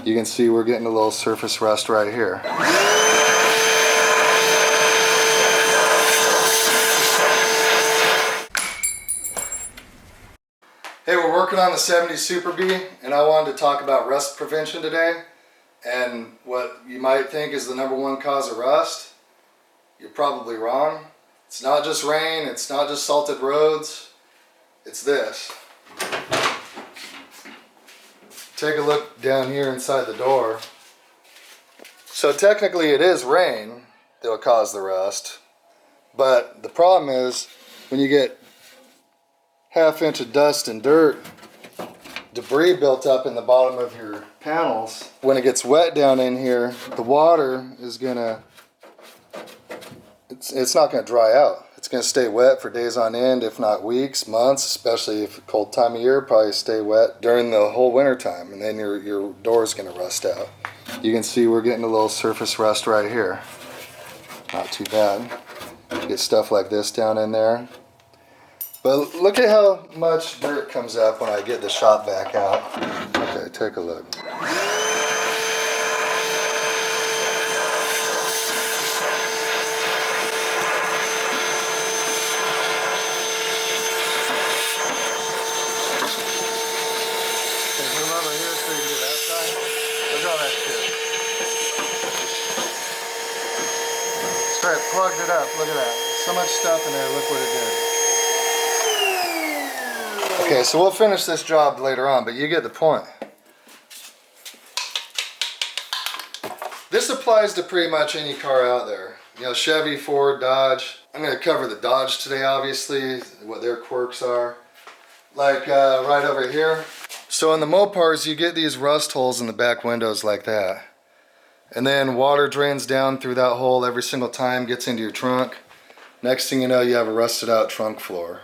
You can see we're getting a little surface rust right here. Hey, we're working on the 70 Super B, and I wanted to talk about rust prevention today. And what you might think is the #1 cause of rust, you're probably wrong. It's not just rain, it's not just salted roads, it's this. Take a look down here inside the door. So technically it is rain that will cause the rust, but the problem is when you get ½ inch of dust and dirt, debris built up in the bottom of your panels, when it gets wet down in here, the water is gonna, it's not gonna dry out. It's gonna stay wet for days on end, if not weeks, months, especially if cold time of year, probably stay wet during the whole winter time, and then your door's gonna rust out. You can see we're getting a little surface rust right here. Not too bad. Get stuff like this down in there. But look at how much dirt comes up when I get the shop vac out. Okay, take a look. Straight plugged it up, look at that. So much stuff in there, look what it did. Okay, so we'll finish this job later on, but you get the point. This applies to pretty much any car out there. You know, Chevy, Ford, Dodge. I'm going to cover the Dodge today, obviously, what their quirks are. Like right over here. So in the Mopars, you get these rust holes in the back windows like that. And then water drains down through that hole every single time, gets into your trunk. Next thing you know, you have a rusted out trunk floor.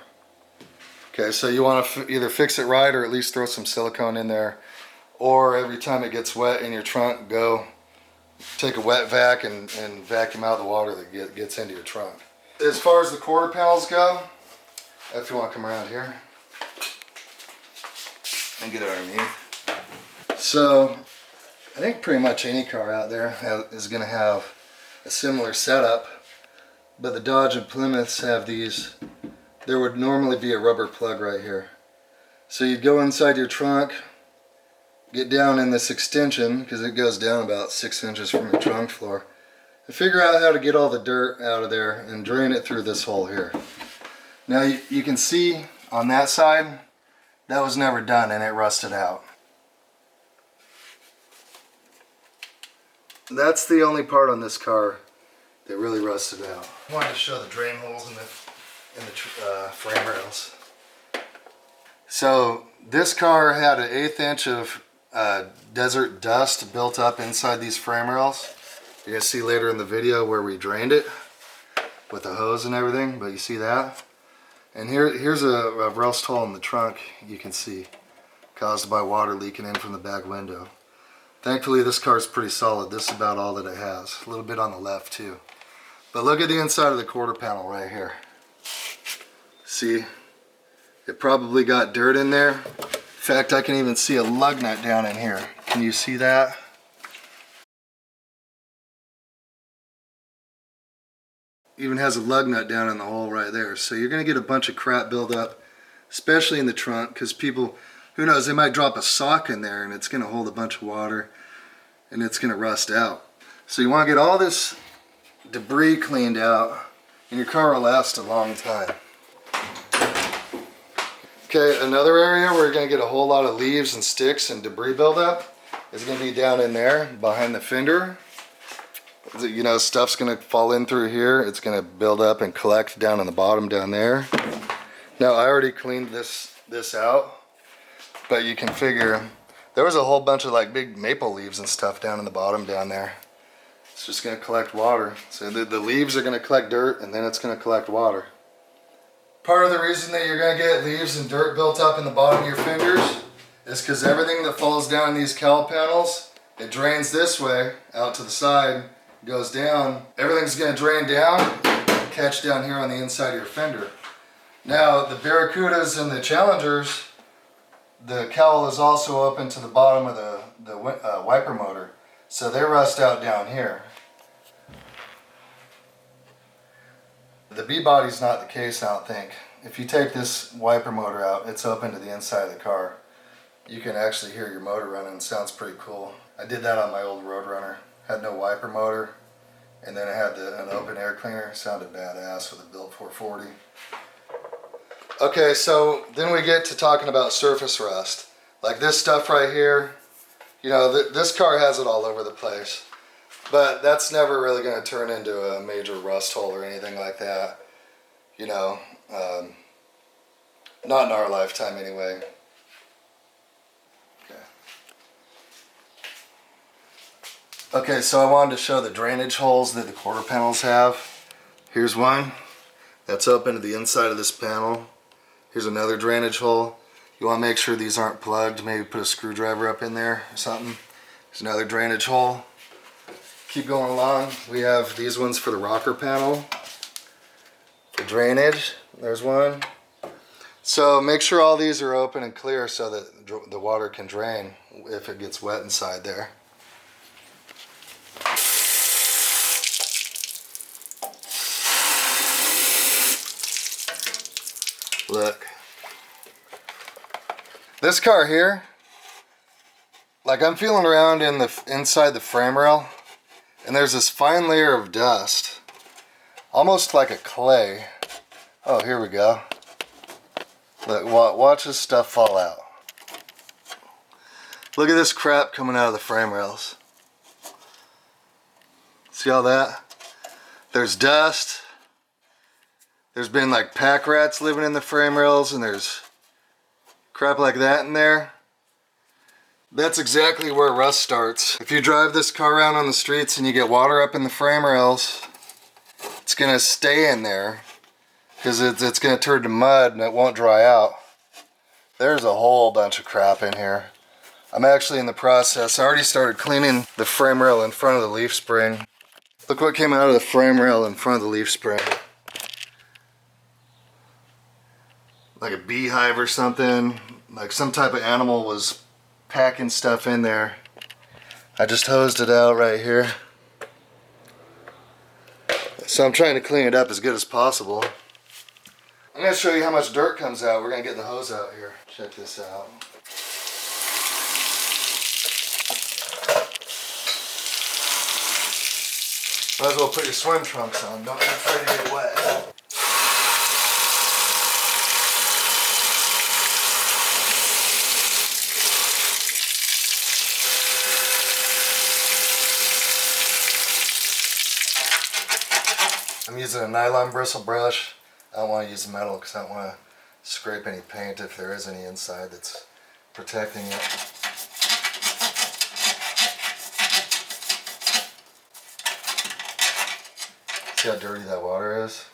Okay, so you want to either fix it right or at least throw some silicone in there. Or every time it gets wet in your trunk, go take a wet vac and vacuum out the water that gets into your trunk. As far as the quarter panels go, if you want to come around here and get underneath. So I think pretty much any car out there is going to have a similar setup, but the Dodge and Plymouths have these. There would normally be a rubber plug right here. So you'd go inside your trunk, get down in this extension, because it goes down about 6 inches from your trunk floor, and figure out how to get all the dirt out of there and drain it through this hole here. Now you can see on that side, that was never done and it rusted out. That's the only part on this car that really rusted out. I wanted to show the drain holes in the frame rails. So this car had an 1/8 inch of desert dust built up inside these frame rails. You're going to see later in the video where we drained it with the hose and everything, but you see that? And here's a rust hole in the trunk you can see, caused by water leaking in from the back window. Thankfully this car is pretty solid. This is about all that it has. A little bit on the left too. But look at the inside of the quarter panel right here. See, it probably got dirt in there. In fact, I can even see a lug nut down in here. Can you see that? Even has a lug nut down in the hole right there. So you're going to get a bunch of crap build up, especially in the trunk, because people, who knows, they might drop a sock in there and it's going to hold a bunch of water and it's going to rust out. So you want to get all this debris cleaned out and your car will last a long time. Okay, another area where you're going to get a whole lot of leaves and sticks and debris buildup is going to be down in there behind the fender. You know, stuff's going to fall in through here. It's going to build up and collect down on the bottom down there. Now I already cleaned this out, but you can figure there was a whole bunch of like big maple leaves and stuff down in the bottom down there. It's just going to collect water. So the leaves are going to collect dirt and then it's going to collect water. Part of the reason that you're going to get leaves and dirt built up in the bottom of your fenders is because everything that falls down these cowl panels, it drains this way out to the side, goes down. Everything's going to drain down and catch down here on the inside of your fender. Now the Barracudas and the Challengers, the cowl is also open to the bottom of the wiper motor, so they rust out down here. The B-body's not the case, I don't think. If you take this wiper motor out, it's open to the inside of the car. You can actually hear your motor running. It sounds pretty cool. I did that on my old Roadrunner. Had no wiper motor, and then I had an open air cleaner. It sounded badass with a built 440. Okay, so then we get to talking about surface rust. Like this stuff right here, you know, this car has it all over the place. But that's never really going to turn into a major rust hole or anything like that. You know, not in our lifetime anyway. Okay, so I wanted to show the drainage holes that the quarter panels have. Here's one. That's open to the inside of this panel. Here's another drainage hole. You want to make sure these aren't plugged. Maybe put a screwdriver up in there or something. There's another drainage hole. Keep going along. We have these ones for the rocker panel. For drainage, there's one. So make sure all these are open and clear so that the water can drain if it gets wet inside there. Look. This car here, like I'm feeling around inside the frame rail, and there's this fine layer of dust, almost like a clay. Oh, here we go. Look, watch this stuff fall out. Look at this crap coming out of the frame rails. See all that? There's dust. There's been like pack rats living in the frame rails, and there's crap like that in there. That's exactly where rust starts. If you drive this car around on the streets and you get water up in the frame rails, it's gonna stay in there because it's gonna turn to mud and it won't dry out. There's a whole bunch of crap in here. I'm actually in the process. I already started cleaning the frame rail in front of the leaf spring. Look what came out of the frame rail in front of the leaf spring. Like a beehive or something. Like some type of animal was packing stuff in there. I just hosed it out right here. So I'm trying to clean it up as good as possible. I'm going to show you how much dirt comes out. We're going to get the hose out here. Check this out. Might as well put your swim trunks on. Don't be afraid to get wet. I'm using a nylon bristle brush. I don't want to use metal because I don't want to scrape any paint if there is any inside that's protecting it. See how dirty that water is?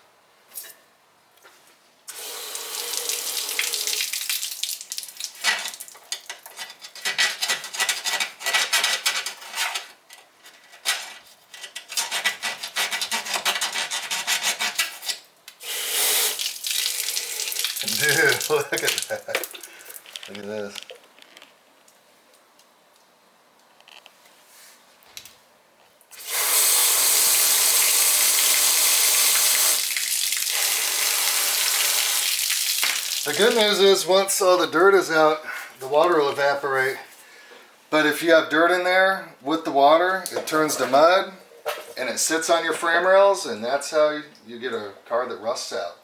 Dude, look at that. Look at this. The good news is once all the dirt is out, the water will evaporate. But if you have dirt in there with the water, it turns to mud and it sits on your frame rails, and that's how you get a car that rusts out.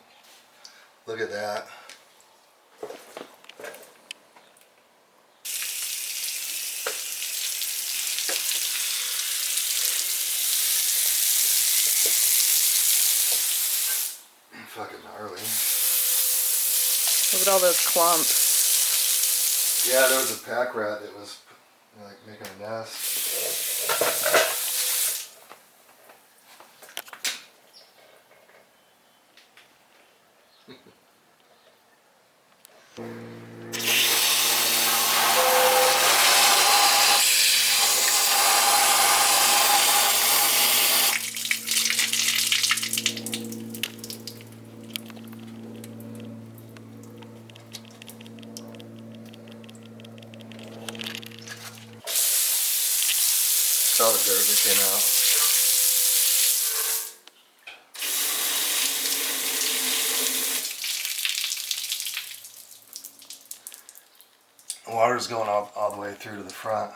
Look at that. Fucking gnarly. Look at all those clumps. Yeah, there was a pack rat that was like making a nest. saw the dirt that came out. The water's going all the way through to the front.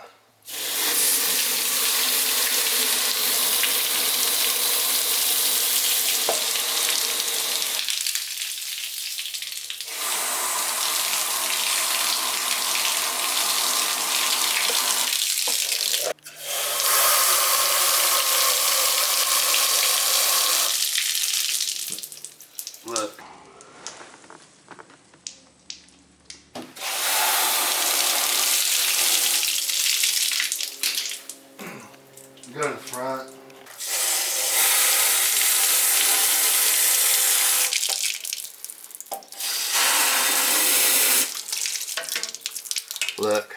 Look. Go to the front. Look.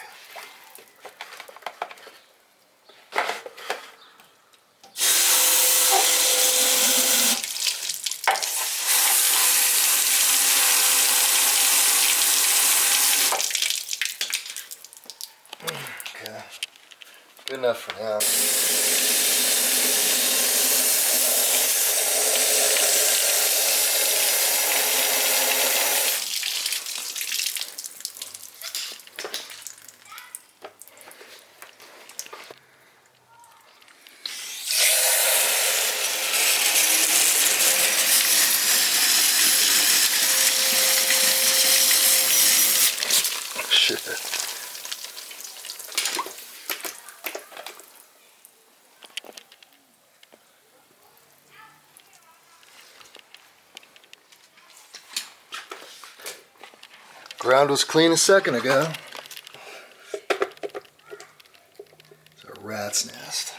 Okay. Good enough for now. Shit. Ground was clean a second ago. It's a rat's nest.